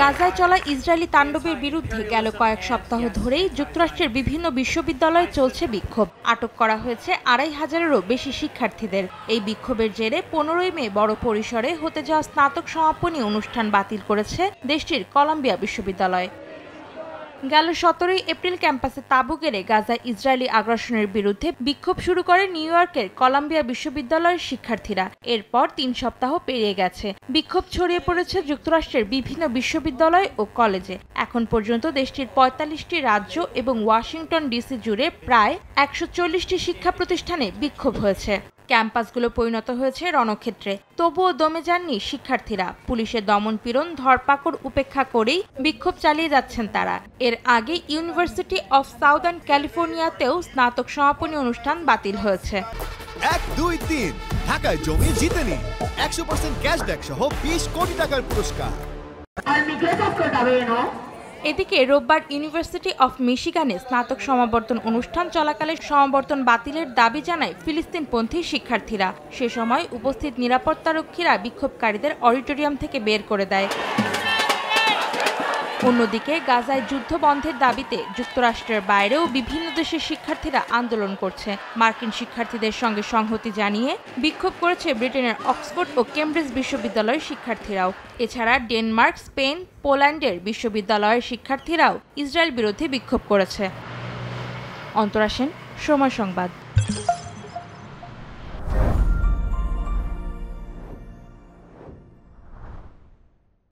গাজায় চলা ইসরায়েলি তাণ্ডবের বিরুদ্ধে গেল কয়েক সপ্তাহ ধরেই যুক্তরাষ্ট্রের বিভিন্ন বিশ্ববিদ্যালয়ে চলছে বিক্ষোভ। আটক করা হয়েছে ২৫০০-এরও বেশি শিক্ষার্থীদের। এই বিক্ষোভের জেরে ১৫ই মে বড় পরিসরে হতে যাওয়া স্নাতক সমাপনী অনুষ্ঠান বাতিল করেছে দেশটির কলাম্বিয়া বিশ্ববিদ্যালয়। গেল ১৭ই এপ্রিল ক্যাম্পাসে তাঁবু গেড়ে গাজায় ইসরায়েলি আগ্রাসনের বিরুদ্ধে বিক্ষোভ শুরু করে নিউ ইয়র্কের কলাম্বিয়া বিশ্ববিদ্যালয়ের শিক্ষার্থীরা। এরপর ৩ সপ্তাহ পেরিয়ে গেছে। বিক্ষোভ ছড়িয়ে পড়েছে যুক্তরাষ্ট্রের বিভিন্ন বিশ্ববিদ্যালয় ও কলেজে। এখন পর্যন্ত দেশটির ৪৫টি রাজ্য এবং ওয়াশিংটন ডিসি জুড়ে প্রায় ১৪০টি শিক্ষা প্রতিষ্ঠানে বিক্ষোভ হয়েছে। ক্যাম্পাসগুলো পরিণত হয়েছে রণক্ষেত্রে। তবুও দমে যাননি শিক্ষার্থীরা। পুলিশের দমনপীড়ন ধরপাকড় উপেক্ষা করেই বিক্ষোভ চালিয়ে যাচ্ছেন তারা। এর আগে ইউনিভার্সিটি অফ সাউদার্ন ক্যালিফোর্নিয়াতেও স্নাতক সমাপনী অনুষ্ঠান বাতিল হয়েছে। ১, ২, ৩ ঢাকায় জমি জিতে নিন ১০০% ক্যাশব্যাক সহ ২০ কোটি টাকার পুরস্কার। এদিকে রোববার ইউনিভার্সিটি অফ মিশিগানে স্নাতক সমাবর্তন অনুষ্ঠান চলাকালে সমাবর্তন বাতিলের দাবি জানায় ফিলিস্তিনপন্থী শিক্ষার্থীরা। সে সময় উপস্থিত নিরাপত্তারক্ষীরা বিক্ষোভকারীদের অডিটোরিয়াম থেকে বের করে দেয়। অন্যদিকে গাজায় যুদ্ধ বন্ধের দাবিতে যুক্তরাষ্ট্রের বাইরেও বিভিন্ন দেশের শিক্ষার্থীরা আন্দোলন করছে। মার্কিন শিক্ষার্থীদের সঙ্গে সংহতি জানিয়ে বিক্ষোভ করেছে ব্রিটেনের অক্সফোর্ড ও কেমব্রিজ বিশ্ববিদ্যালয়ের শিক্ষার্থীরাও। এছাড়া ডেনমার্ক, স্পেন, পোল্যান্ডের বিশ্ববিদ্যালয়ের শিক্ষার্থীরাও ইসরায়েল বিরোধী বিক্ষোভ করেছে। অন্তরা সেন, সময় সংবাদ।